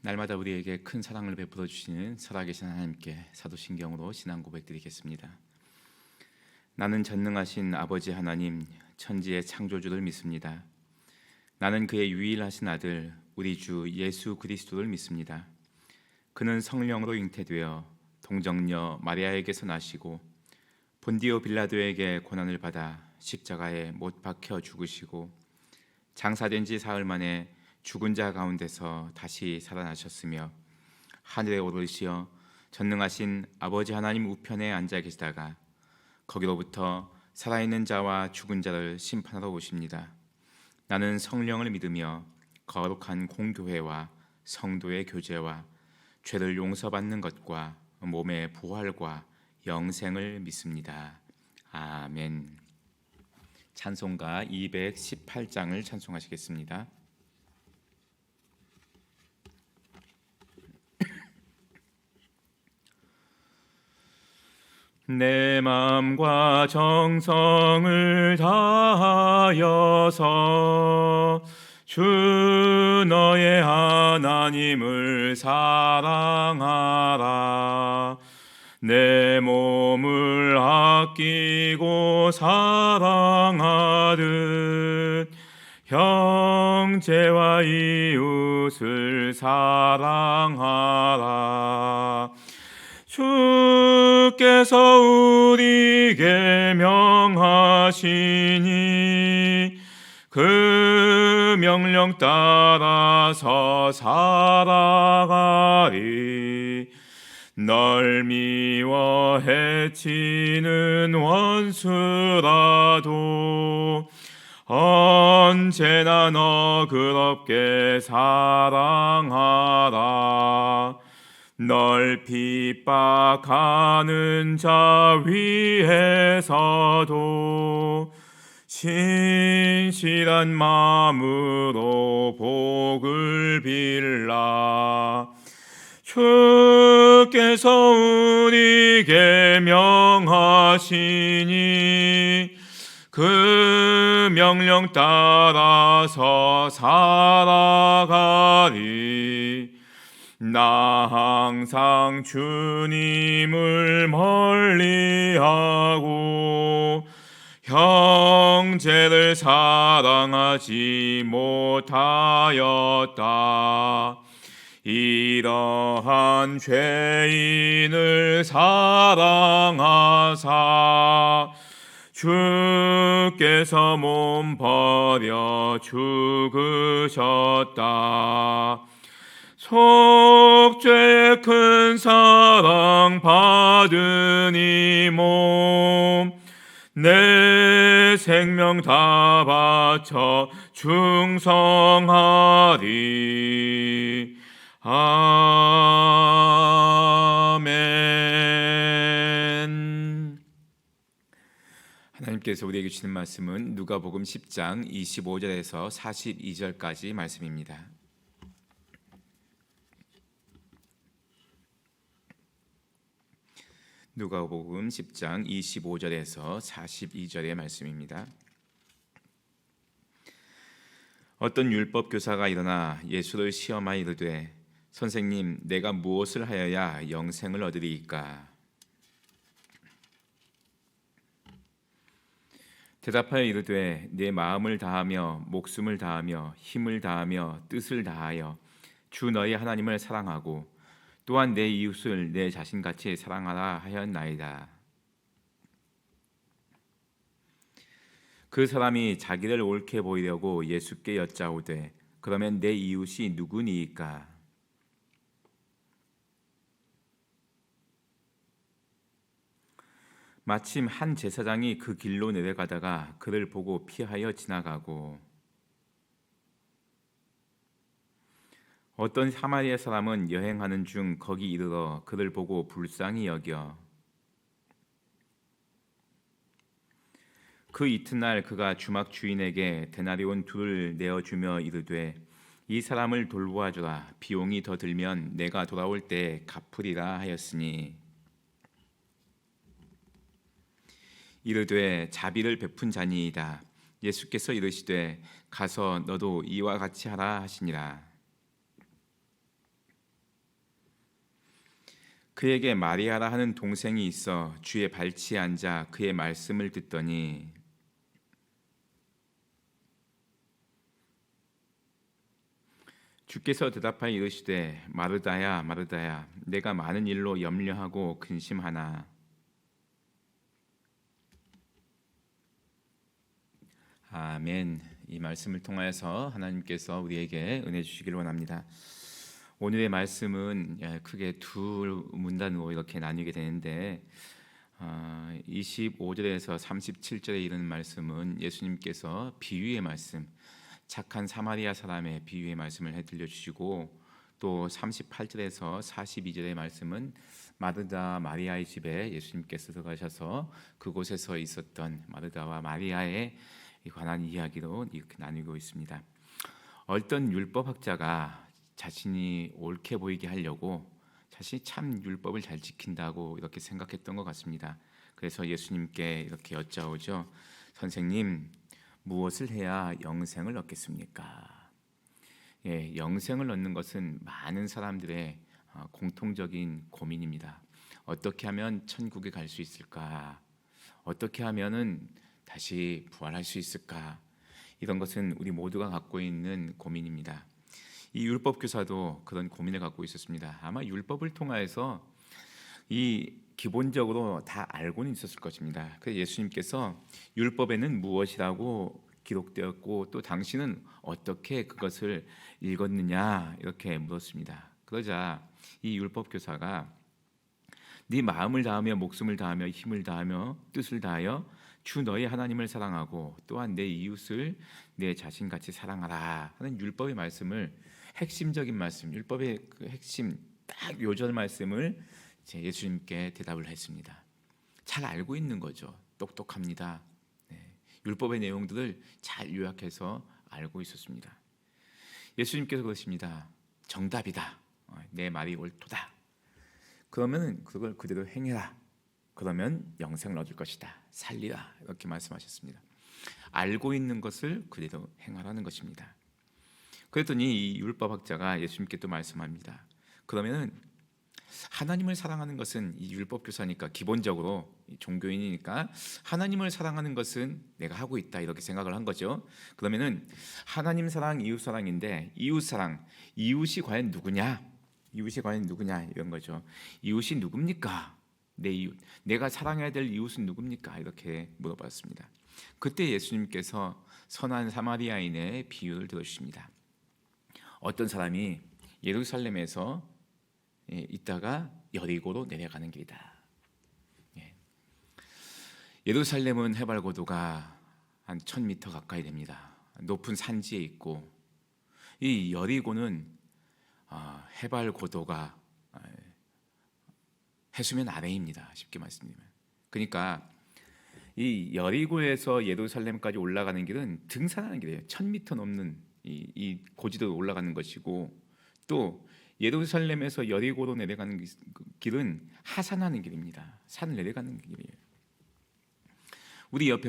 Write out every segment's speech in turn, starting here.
날마다 우리에게 큰 사랑을 베풀어 주시는 살아계신 하나님께 사도신경으로 신앙 고백드리겠습니다. 나는 전능하신 아버지 하나님, 천지의 창조주를 믿습니다. 나는 그의 유일하신 아들 우리 주 예수 그리스도를 믿습니다. 그는 성령으로 잉태되어 동정녀 마리아에게서 나시고 본디오 빌라도에게 고난을 받아 십자가에 못 박혀 죽으시고 장사된 지 사흘 만에 죽은 자 가운데서 다시 살아나셨으며 하늘에 오르시어 전능하신 아버지 하나님 우편에 앉아 계시다가 거기로부터 살아있는 자와 죽은 자를 심판하러 오십니다. 나는 성령을 믿으며 거룩한 공교회와 성도의 교제와 죄를 용서받는 것과 몸의 부활과 영생을 믿습니다. 아멘. 찬송가 218장을 찬송하시겠습니다. 내 마음과 정성을 다하여서 주 너의 하나님을 사랑하라. 내 몸을 아끼고 사랑하듯 형제와 이웃을 사랑하라. 주께서 우리에게 명하시니 그 명령 따라서 살아가리. 널 미워 해치는 원수라도 언제나 너그럽게 사랑하라. 널 핍박하는 자 위에서도 신실한 마음으로 복을 빌라. 주께서 우리에게 명하시니 그 명령 따라서 살아가리. 나 항상 주님을 멀리하고 형제를 사랑하지 못하였다. 이러한 죄인을 사랑하사 주께서 몸 버려 죽으셨다. 속죄의 큰 사랑 받은 이 몸 내 생명 다 바쳐 충성하리. 아멘. 하나님께서 우리에게 주시는 말씀은 누가복음 10장 25절에서 42절까지 말씀입니다. 누가복음 10장 25절에서 42절의 말씀입니다. 어떤 율법 교사가 일어나 예수를 시험하여 이르되 선생님, 내가 무엇을 하여야 영생을 얻으리이까? 대답하여 이르되 내 마음을 다하며 목숨을 다하며 힘을 다하며 뜻을 다하여 주 너희 하나님을 사랑하고 또한 내 이웃을 내 자신같이 사랑하라 하였나이다. 그 사람이 자기를 옳게 보이려고 예수께 여짜오되 그러면 내 이웃이 누구니이까? 마침 한 제사장이 그 길로 내려가다가 그를 보고 피하여 지나가고 어떤 사마리아 사람은 여행하는 중 거기 이르러 그를 보고 불쌍히 여겨 그 이튿날 그가 주막 주인에게 데나리온 2를 내어주며 이르되 이 사람을 돌보아주라. 비용이 더 들면 내가 돌아올 때 갚으리라 하였으니 이르되 자비를 베푼 자니이다. 예수께서 이르시되 가서 너도 이와 같이 하라 하시니라. 그에게 마리아라 하는 동생이 있어 주의 발치에 앉아 그의 말씀을 듣더니 주께서 대답하여 이르시되 마르다야 마르다야 내가 많은 일로 염려하고 근심하나. 아멘. 이 말씀을 통하여서 하나님께서 우리에게 은혜 주시기를 원합니다. 오늘의 말씀은 크게 두 문단으로 이렇게 나뉘게 되는데 25절에서 37절에 이르는 말씀은 예수님께서 비유의 말씀, 착한 사마리아 사람의 비유의 말씀을 해 들려주시고, 또 38절에서 42절의 말씀은 마르다 마리아의 집에 예수님께서 들어가셔서 그곳에서 있었던 마르다와 마리아에 관한 이야기로 이렇게 나누고 있습니다. 어떤 율법학자가 자신이 옳게 보이게 하려고 자신이 참 율법을 잘 지킨다고 이렇게 생각했던 것 같습니다. 그래서 예수님께 이렇게 여짜오죠. 선생님, 무엇을 해야 영생을 얻겠습니까? 영생을 얻는 것은 많은 사람들의 공통적인 고민입니다. 어떻게 하면 천국에 갈 수 있을까? 어떻게 하면은 다시 부활할 수 있을까? 이런 것은 우리 모두가 갖고 있는 고민입니다. 이 율법 교사도 그런 고민을 갖고 있었습니다. 아마 율법을 통하여서 이 기본적으로 다 알고는 있었을 것입니다. 그래서 예수님께서 율법에는 무엇이라고 기록되었고 또 당신은 어떻게 그것을 읽었느냐 이렇게 물었습니다. 그러자 이 율법 교사가 네 마음을 다하며 목숨을 다하며 힘을 다하며 뜻을 다하여 주 너희 하나님을 사랑하고 또한 내 이웃을 내 자신같이 사랑하라 하는 율법의 말씀을, 핵심적인 말씀, 율법의 그 핵심 딱 요절 말씀을 예수님께 대답을 했습니다. 잘 알고 있는 거죠. 똑똑합니다. 율법의 내용들을 잘 요약해서 알고 있었습니다. 예수님께서 그러십니다. 정답이다. 내 말이 옳도다. 그러면 그걸 그대로 행해라. 그러면 영생을 얻을 것이다. 살리라. 이렇게 말씀하셨습니다. 알고 있는 것을 그대로 행하라는 것입니다. 그랬더니 이 율법학자가 예수님께 또 말씀합니다. 그러면은 하나님을 사랑하는 것은, 이 율법 교사니까 기본적으로 종교인이니까 하나님을 사랑하는 것은 내가 하고 있다 이렇게 생각을 한 거죠. 그러면은 하나님 사랑, 이웃 사랑인데 이웃 사랑, 이웃이 과연 누구냐? 이웃이 과연 누구냐 이런 거죠. 이웃이 누굽니까? 내 이웃, 내가 사랑해야 될 이웃은 누굽니까? 이렇게 물어봤습니다. 그때 예수님께서 선한 사마리아인의 비유를 들어주십니다. 어떤 사람이 예루살렘에서 있다가 여리고로 내려가는 길이다. 예루살렘은 해발 고도가 한 1000m 가까이 됩니다. 높은 산지에 있고, 이 여리고는 해발 고도가 해수면 아래입니다. 쉽게 말씀드리면. 그러니까 이 여리고에서 예루살렘까지 올라가는 길은 등산하는 길이에요. 1000m 넘는 이 고지도로 올라가는 것이고, 또 예루살렘에서 여리고로 내려가는 길은 하산하는 길입니다. 산을 내려가는 길이에요. 우리 옆에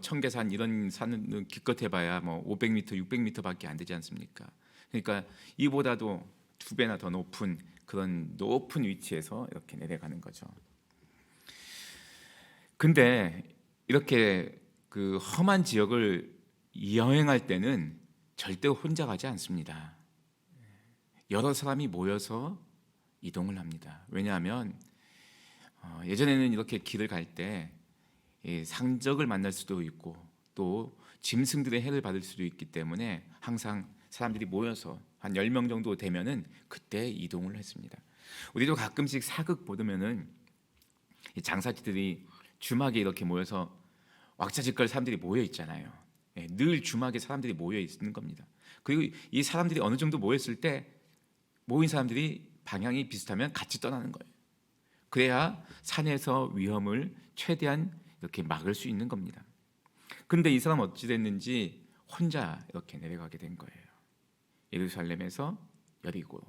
청계산 이런 산은 기껏 해봐야 500m, 600m밖에 안 되지 않습니까? 그러니까 이보다도 2배나 더 높은 그런 높은 위치에서 이렇게 내려가는 거죠. 근데 이렇게 그 험한 지역을 여행할 때는 절대 혼자 가지 않습니다. 여러 사람이 모여서 이동을 합니다. 왜냐하면 예전에는 이렇게 길을 갈 때 상적을 만날 수도 있고 또 짐승들의 해를 받을 수도 있기 때문에 항상 사람들이 모여서 한 10명 정도 되면은 그때 이동을 했습니다. 우리도 가끔씩 사극 보면은 장사치들이 주막에 이렇게 모여서 왁자지껄 사람들이 모여 있잖아요. 늘 주막에 사람들이 모여 있는 겁니다. 그리고 이 사람들이 어느 정도 모였을 때 모인 사람들이 방향이 비슷하면 같이 떠나는 거예요. 그래야 산에서 위험을 최대한 이렇게 막을 수 있는 겁니다. 근데 이 사람은 어찌 됐는지 혼자 이렇게 내려가게 된 거예요. 예루살렘에서 여리고,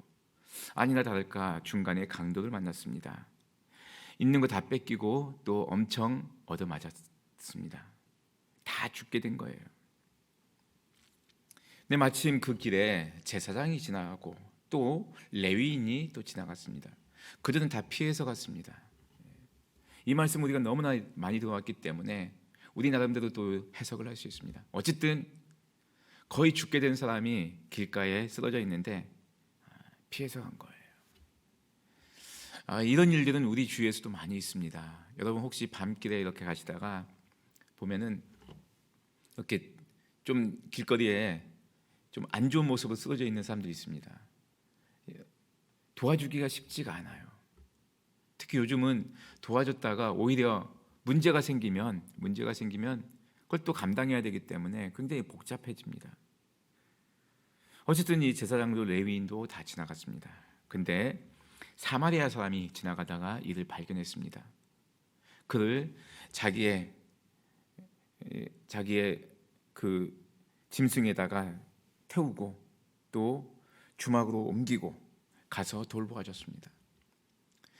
아니나 다를까 중간에 강도를 만났습니다. 있는 거 다 뺏기고 또 엄청 얻어맞았습니다. 다 죽게 된 거예요. 근데 마침 그 길에 제사장이 지나가고 또 레위인이 또 지나갔습니다. 그들은 다 피해서 갔습니다. 이 말씀 우리가 너무나 많이 들어왔기 때문에 우리 나름대로 또 해석을 할 수 있습니다. 어쨌든 거의 죽게 된 사람이 길가에 쓰러져 있는데 피해서 간 거예요. 이런 일들은 우리 주위에서도 많이 있습니다. 여러분 혹시 밤길에 이렇게 가시다가 보면은 이렇게 좀 길거리에 좀 안 좋은 모습으로 쓰러져 있는 사람들이 있습니다. 도와주기가 쉽지가 않아요. 특히 요즘은 도와줬다가 오히려 문제가 생기면 그걸 또 감당해야 되기 때문에 굉장히 복잡해집니다. 어쨌든 이 제사장도 레위인도 다 지나갔습니다. 근데 사마리아 사람이 지나가다가 이를 발견했습니다. 그를 자기의 그 짐승에다가 태우고 또 주막으로 옮기고 가서 돌보아줬습니다.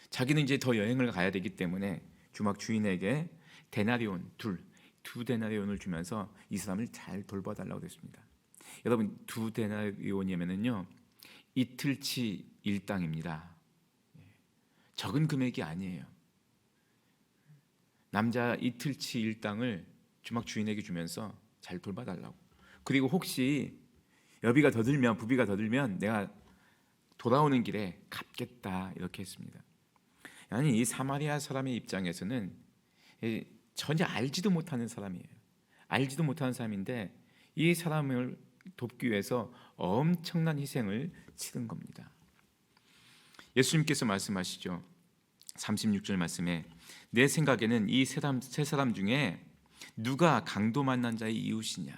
자기는 이제 더 여행을 가야 되기 때문에 주막 주인에게 데나리온 두 데나리온을 주면서 이 사람을 잘 돌봐달라고 했습니다. 여러분 두 데나리온이면은요 이틀치 일당입니다. 적은 금액이 아니에요. 남자 이틀치 일당을 주막 주인에게 주면서 잘 돌봐달라고. 그리고 혹시 여비가 더 들면 부비가 더 들면 내가 돌아오는 길에 갚겠다 이렇게 했습니다. 아니 이 사마리아 사람의 입장에서는 전혀 알지도 못하는 사람이에요. 알지도 못하는 사람인데 이 사람을 돕기 위해서 엄청난 희생을 치른 겁니다. 예수님께서 말씀하시죠. 36절 말씀에 내 생각에는 이 세 사람 중에 누가 강도 만난 자의 이웃이냐?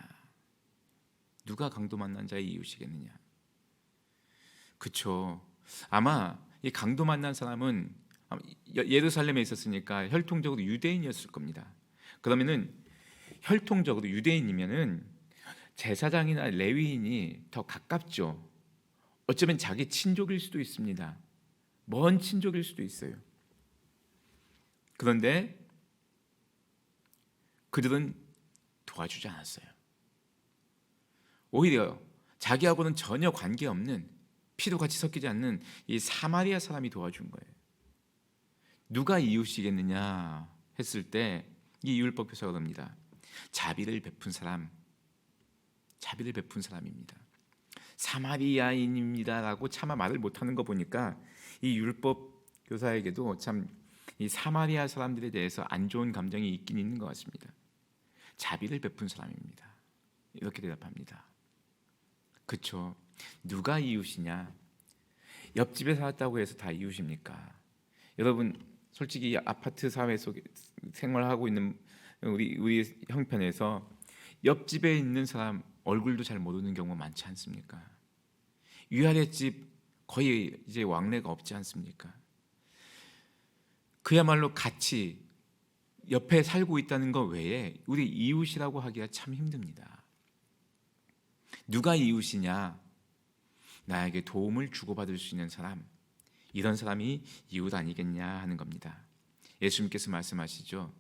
누가 강도 만난 자의 이웃이겠느냐? 그렇죠. 아마 이 강도 만난 사람은 예루살렘에 있었으니까 혈통적으로 유대인이었을 겁니다. 그러면은 혈통적으로 유대인이면은 제사장이나 레위인이 더 가깝죠. 어쩌면 자기 친족일 수도 있습니다. 먼 친족일 수도 있어요. 그런데 그들은 도와주지 않았어요. 오히려 자기하고는 전혀 관계없는 피도 같이 섞이지 않는 이 사마리아 사람이 도와준 거예요. 누가 이웃이겠느냐 했을 때 이 율법 교사가 그럽니다. 자비를 베푼 사람입니다. 사마리아인입니다라고 차마 말을 못하는 거 보니까 이 율법 교사에게도 참 이 사마리아 사람들에 대해서 안 좋은 감정이 있긴 있는 것 같습니다. 자비를 베푼 사람입니다. 이렇게 대답합니다. 그렇죠. 누가 이웃이냐? 옆집에 살았다고 해서 다 이웃입니까? 여러분 솔직히 아파트 사회 속에 생활하고 있는 우리 형편에서 옆집에 있는 사람 얼굴도 잘 모르는 경우가 많지 않습니까? 위아래 집 거의 이제 왕래가 없지 않습니까? 그야말로 같이 옆에 살고 있다는 것 외에 우리 이웃이라고 하기가 참 힘듭니다. 누가 이웃이냐? 나에게 도움을 주고받을 수 있는 사람, 이런 사람이 이웃 아니겠냐 하는 겁니다. 예수님께서 말씀하시죠.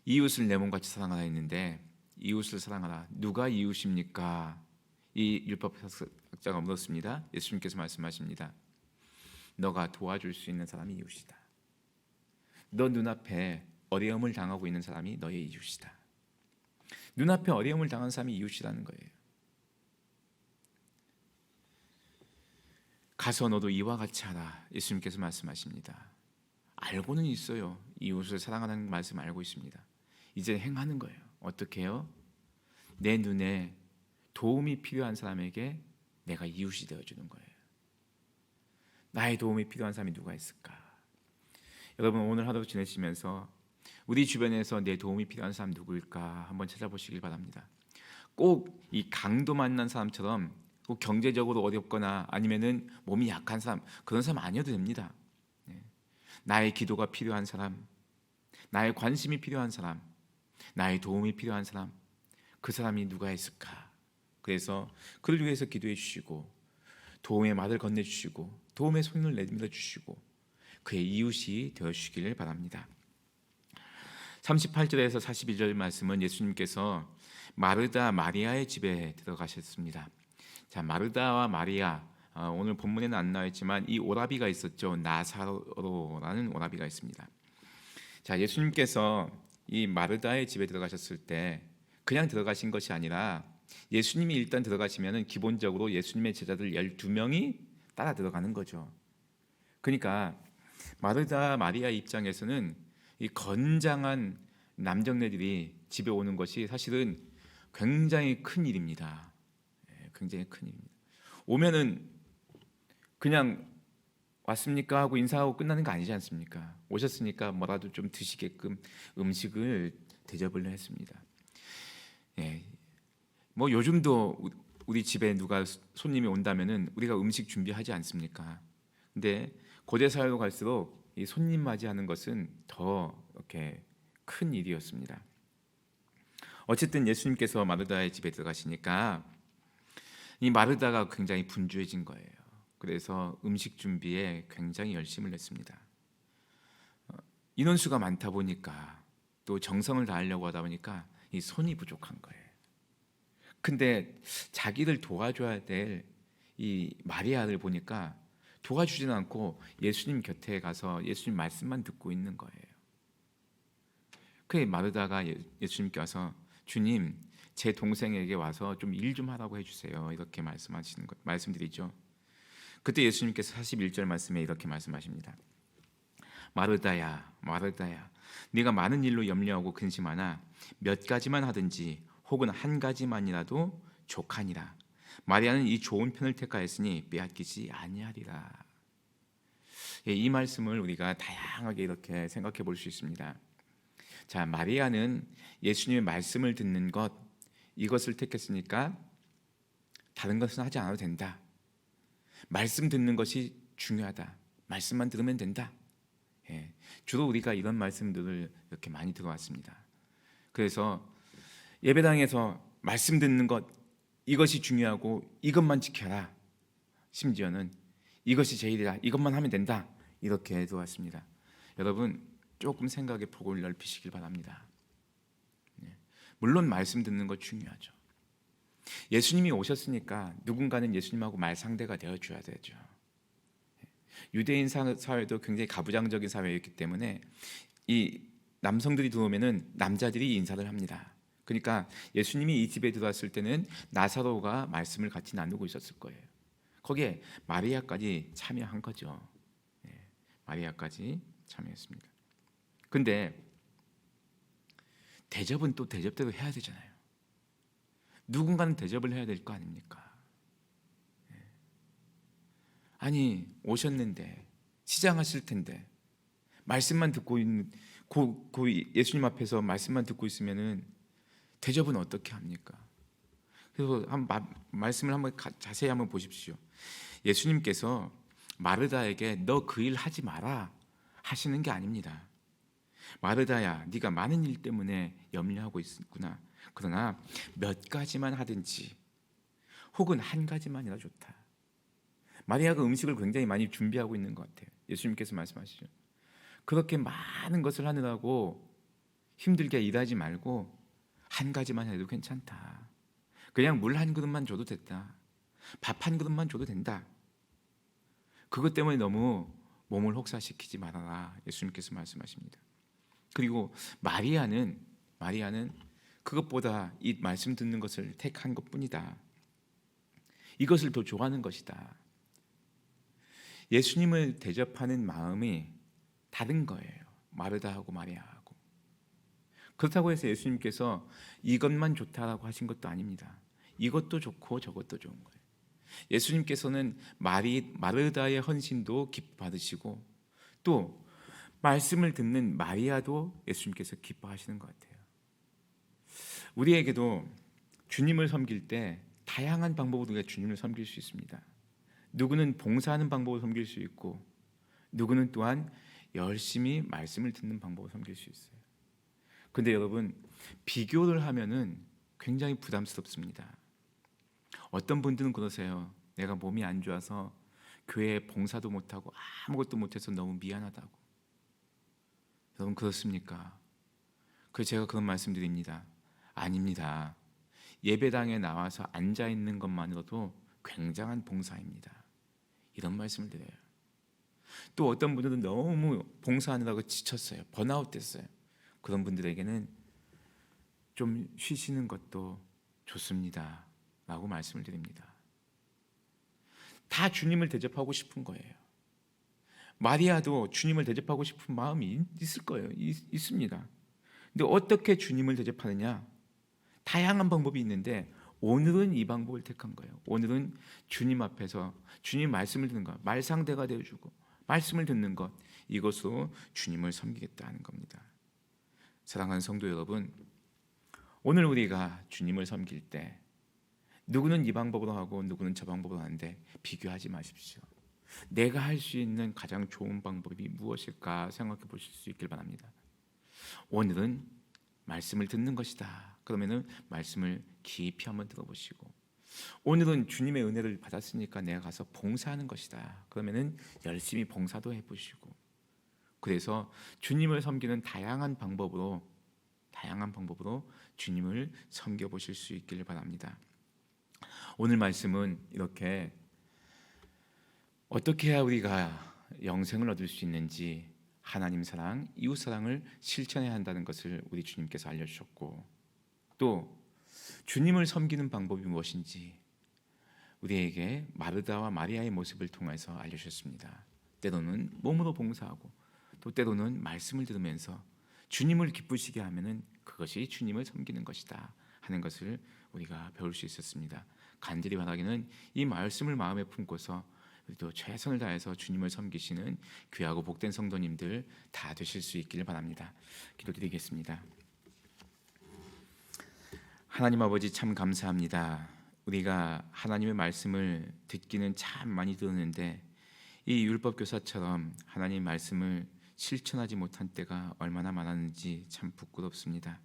이웃을 내 몸같이 사랑하라 했는데 이웃을 사랑하라. 누가 이웃입니까? 이 율법학자가 물었습니다. 예수님께서 말씀하십니다. 너가 도와줄 수 있는 사람이 이웃이다. 너 눈앞에 어려움을 당하고 있는 사람이 너의 이웃이다. 눈앞에 어려움을 당한 사람이 이웃이라는 거예요. 가서 너도 이와 같이 하라. 예수님께서 말씀하십니다. 알고는 있어요. 이웃을 사랑하는 말씀 알고 있습니다. 이제 행하는 거예요. 어떻게 해요? 내 눈에 도움이 필요한 사람에게 내가 이웃이 되어주는 거예요. 나의 도움이 필요한 사람이 누가 있을까? 여러분 오늘 하루 지내시면서 우리 주변에서 내 도움이 필요한 사람 누구일까 한번 찾아보시길 바랍니다. 꼭 이 강도 만난 사람처럼 꼭 경제적으로 어렵거나 아니면은 몸이 약한 사람 그런 사람 아니어도 됩니다. 나의 기도가 필요한 사람, 나의 관심이 필요한 사람, 나의 도움이 필요한 사람, 그 사람이 누가 있을까? 그래서 그를 위해서 기도해 주시고 도움의 말을 건네주시고 도움의 손을 내밀어 주시고 그의 이웃이 되어주시기를 바랍니다. 38절에서 42절 말씀은 예수님께서 마르다 마리아의 집에 들어가셨습니다. 자, 마르다와 마리아 오늘 본문에는 안 나와 있지만 이 오라비가 있었죠. 나사로라는 오라비가 있습니다. 자, 예수님께서 이 마르다의 집에 들어가셨을 때 그냥 들어가신 것이 아니라 예수님이 일단 들어가시면은 기본적으로 예수님의 제자들 12명이 따라 들어가는 거죠. 그러니까 마르다 마리아 입장에서는 이 건장한 남정네들이 집에 오는 것이 사실은 굉장히 큰 일입니다. 굉장히 큰 일입니다. 오면은 그냥 왔습니까 하고 인사하고 끝나는 거 아니지 않습니까? 오셨으니까 뭐라도 좀 드시게끔 음식을 대접을 했습니다. 예, 뭐 요즘도 우리 집에 누가 손님이 온다면은 우리가 음식 준비하지 않습니까? 근데 고대 사회로 갈수록 이 손님 맞이하는 것은 더 이렇게 큰 일이었습니다. 어쨌든 예수님께서 마르다의 집에 들어가시니까 이 마르다가 굉장히 분주해진 거예요. 그래서 음식 준비에 굉장히 열심을 냈습니다. 인원수가 많다 보니까 또 정성을 다하려고 하다 보니까 이 손이 부족한 거예요. 근데 자기를 도와줘야 될 이 마리아를 보니까 도와주지는 않고 예수님 곁에 가서 예수님 말씀만 듣고 있는 거예요. 그 마르다가 예수님께 와서 주님, 제 동생에게 와서 좀 일 좀 하라고 해주세요. 이렇게 말씀드리죠. 그때 예수님께서 41절 말씀에 이렇게 말씀하십니다. 마르다야, 마르다야, 네가 많은 일로 염려하고 근심하나 몇 가지만 하든지 혹은 한 가지만이라도 족하니라. 마리아는 이 좋은 편을 택하였으니 빼앗기지 아니하리라. 이 말씀을 우리가 다양하게 이렇게 생각해 볼 수 있습니다. 자, 마리아는 예수님의 말씀을 듣는 것, 이것을 택했으니까 다른 것은 하지 않아도 된다. 말씀 듣는 것이 중요하다. 말씀만 들으면 된다. 주로 우리가 이런 말씀들을 이렇게 많이 들어왔습니다. 그래서 예배당에서 말씀 듣는 것, 이것이 중요하고 이것만 지켜라. 심지어는 이것이 제일이다. 이것만 하면 된다. 이렇게 들어왔습니다. 여러분, 조금 생각의 폭을 넓히시길 바랍니다. 물론 말씀 듣는 것 중요하죠. 예수님이 오셨으니까 누군가는 예수님하고 말상대가 되어줘야 되죠. 유대인 사회도 굉장히 가부장적인 사회였기 때문에 이 남성들이 들어오면은 남자들이 인사를 합니다. 그러니까 예수님이 이 집에 들어왔을 때는 나사로가 말씀을 같이 나누고 있었을 거예요. 거기에 마리아까지 참여한 거죠. 마리아까지 참여했습니다. 근데 대접은 또 대접대로 해야 되잖아요. 누군가는 대접을 해야 될 거 아닙니까? 아니, 오셨는데 시장하실 텐데 말씀만 듣고 있는 예수님 앞에서 말씀만 듣고 있으면은 대접은 어떻게 합니까? 그래서 말씀을 한번 자세히 한번 보십시오. 예수님께서 마르다에게 너 그 일 하지 마라 하시는 게 아닙니다. 마르다야, 네가 많은 일 때문에 염려하고 있구나. 그러나 몇 가지만 하든지 혹은 한 가지만이라 좋다. 마리아가 음식을 굉장히 많이 준비하고 있는 것 같아요. 예수님께서 말씀하시죠. 그렇게 많은 것을 하느라고 힘들게 일하지 말고 한 가지만 해도 괜찮다. 그냥 물 한 그릇만 줘도 됐다. 밥 한 그릇만 줘도 된다. 그것 때문에 너무 몸을 혹사시키지 말아라. 예수님께서 말씀하십니다. 그리고 마리아는 그것보다 이 말씀 듣는 것을 택한 것뿐이다. 이것을 더 좋아하는 것이다. 예수님을 대접하는 마음이 다른 거예요. 마르다하고 마리아하고. 그렇다고 해서 예수님께서 이것만 좋다라고 하신 것도 아닙니다. 이것도 좋고 저것도 좋은 거예요. 예수님께서는 마르다의 헌신도 기뻐받으시고 또 말씀을 듣는 마리아도 예수님께서 기뻐하시는 것 같아요. 우리에게도 주님을 섬길 때 다양한 방법으로 우리가 주님을 섬길 수 있습니다. 누구는 봉사하는 방법을 섬길 수 있고 누구는 또한 열심히 말씀을 듣는 방법을 섬길 수 있어요. 근데 여러분, 비교를 하면은 굉장히 부담스럽습니다. 어떤 분들은 그러세요. 내가 몸이 안 좋아서 교회에 봉사도 못하고 아무것도 못해서 너무 미안하다고. 여러분, 그렇습니까? 그래서 제가 그런 말씀드립니다. 아닙니다. 예배당에 나와서 앉아 있는 것만으로도 굉장한 봉사입니다. 이런 말씀을 드려요. 또 어떤 분들은 너무 봉사하느라고 지쳤어요. 번아웃 됐어요. 그런 분들에게는 좀 쉬시는 것도 좋습니다 라고 말씀을 드립니다. 다 주님을 대접하고 싶은 거예요. 마리아도 주님을 대접하고 싶은 마음이 있을 거예요. 있습니다. 근데 어떻게 주님을 대접하느냐? 다양한 방법이 있는데 오늘은 이 방법을 택한 거예요. 오늘은 주님 앞에서 주님 말씀을 듣는 것, 말상대가 되어주고 말씀을 듣는 것, 이것으로 주님을 섬기겠다는 겁니다. 사랑하는 성도 여러분, 오늘 우리가 주님을 섬길 때 누구는 이 방법으로 하고 누구는 저 방법으로 하는데 비교하지 마십시오. 내가 할 수 있는 가장 좋은 방법이 무엇일까 생각해 보실 수 있길 바랍니다. 오늘은 말씀을 듣는 것이다. 그러면은 말씀을 깊이 한번 들어보시고, 오늘은 주님의 은혜를 받았으니까 내가 가서 봉사하는 것이다. 그러면은 열심히 봉사도 해보시고, 그래서 주님을 섬기는 다양한 방법으로 주님을 섬겨 보실 수 있기를 바랍니다. 오늘 말씀은 이렇게 어떻게 해야 우리가 영생을 얻을 수 있는지, 하나님 사랑, 이웃 사랑을 실천해야 한다는 것을 우리 주님께서 알려주셨고, 또 주님을 섬기는 방법이 무엇인지 우리에게 마르다와 마리아의 모습을 통해서 알려주셨습니다. 때로는 몸으로 봉사하고 또 때로는 말씀을 들으면서 주님을 기쁘시게 하면은 그것이 주님을 섬기는 것이다 하는 것을 우리가 배울 수 있었습니다. 간절히 바라기는 이 말씀을 마음에 품고서 또 최선을 다해서 주님을 섬기시는 귀하고 복된 성도님들 다 되실 수 있기를 바랍니다. 기도드리겠습니다. 하나님 아버지, 참 감사합니다. 우리가 하나님의 말씀을 듣기는 참 많이 들었는데 이 율법교사처럼 하나님 말씀을 실천하지 못한 때가 얼마나 많았는지 참 부끄럽습니다.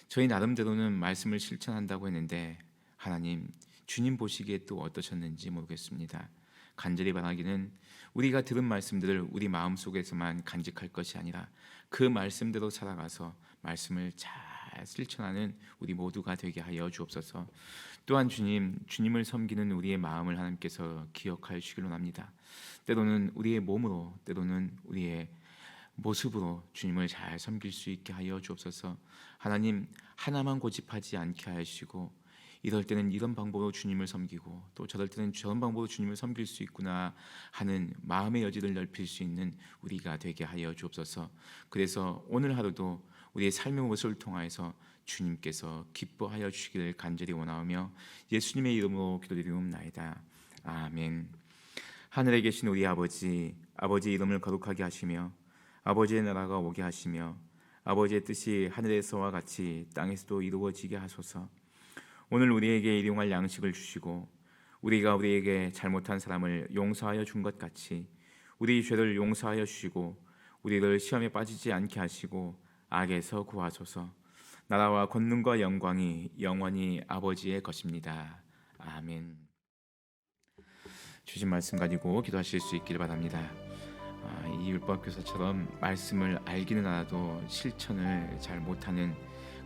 저희 나름대로는 말씀을 실천한다고 했는데 하나님, 주님 보시기에 또 어떠셨는지 모르겠습니다. 간절히 바라기는 우리가 들은 말씀들을 우리 마음속에서만 간직할 것이 아니라 그 말씀대로 살아가서 말씀을 잘 실천하는 우리 모두가 되게 하여 주옵소서. 또한 주님을 섬기는 우리의 마음을 하나님께서 기억하여 주시길 원합니다. 때로는 우리의 몸으로, 때로는 우리의 모습으로 주님을 잘 섬길 수 있게 하여 주옵소서. 하나님, 하나만 고집하지 않게 하시고 이럴 때는 이런 방법으로 주님을 섬기고 또 저럴 때는 저런 방법으로 주님을 섬길 수 있구나 하는 마음의 여지를 넓힐 수 있는 우리가 되게 하여 주옵소서. 그래서 오늘 하루도 우리의 삶의 모습을 통하여서 주님께서 기뻐하여 주시기를 간절히 원하오며 예수님의 이름으로 기도드리옵나이다. 아멘. 하늘에 계신 우리 아버지, 아버지의 이름을 거룩하게 하시며 아버지의 나라가 오게 하시며 아버지의 뜻이 하늘에서와 같이 땅에서도 이루어지게 하소서. 오늘 우리에게 일용할 양식을 주시고 우리가 우리에게 잘못한 사람을 용서하여 준 것 같이 우리 죄를 용서하여 주시고 우리를 시험에 빠지지 않게 하시고 악에서 구하소서. 나라와 권능과 영광이 영원히 아버지의 것입니다. 아멘. 주신 말씀 가지고 기도하실 수 있기를 바랍니다. 이 율법교사처럼 말씀을 알기는 알아도 실천을 잘 못하는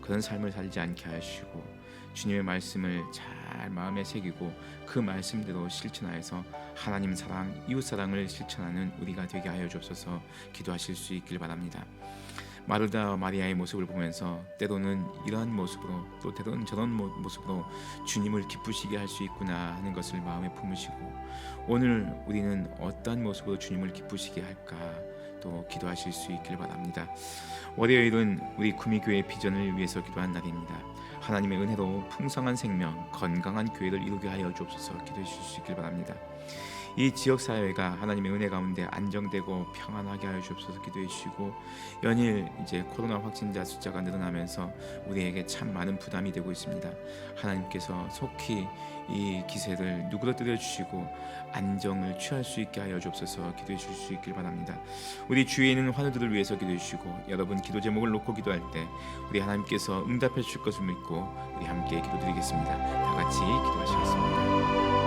그런 삶을 살지 않게 하시고 주님의 말씀을 잘 마음에 새기고 그 말씀대로 실천하여서 하나님 사랑, 이웃 사랑을 실천하는 우리가 되게 하여 주옵소서. 기도하실 수 있길 바랍니다. 마르다와 마리아의 모습을 보면서 때로는 이러한 모습으로 또 때로는 저런 모습으로 주님을 기쁘시게 할 수 있구나 하는 것을 마음에 품으시고 오늘 우리는 어떤 모습으로 주님을 기쁘시게 할까 또 기도하실 수 있길 바랍니다. 월요일은 우리 구미교회 비전을 위해서 기도한 날입니다. 하나님의 은혜로 풍성한 생명, 건강한 교회를 이루게 하여 주옵소서. 기도해 주실 수 있길 바랍니다. 이 지역 사회가 하나님의 은혜 가운데 안정되고 평안하게 하여 주옵소서. 기도해 주시고 연일 이제 코로나 확진자 숫자가 늘어나면서 우리에게 참 많은 부담이 되고 있습니다. 하나님께서 속히 이 기세를 누그러뜨려 주시고 안정을 취할 수 있게 하여 주옵소서. 기도해 주실 수 있길 바랍니다. 우리 주위에 있는 환우들을 위해서 기도해 주시고 여러분 기도 제목을 놓고 기도할 때 우리 하나님께서 응답해 주실 것을 믿고 우리 함께 기도드리겠습니다. 다 같이 기도하시겠습니다.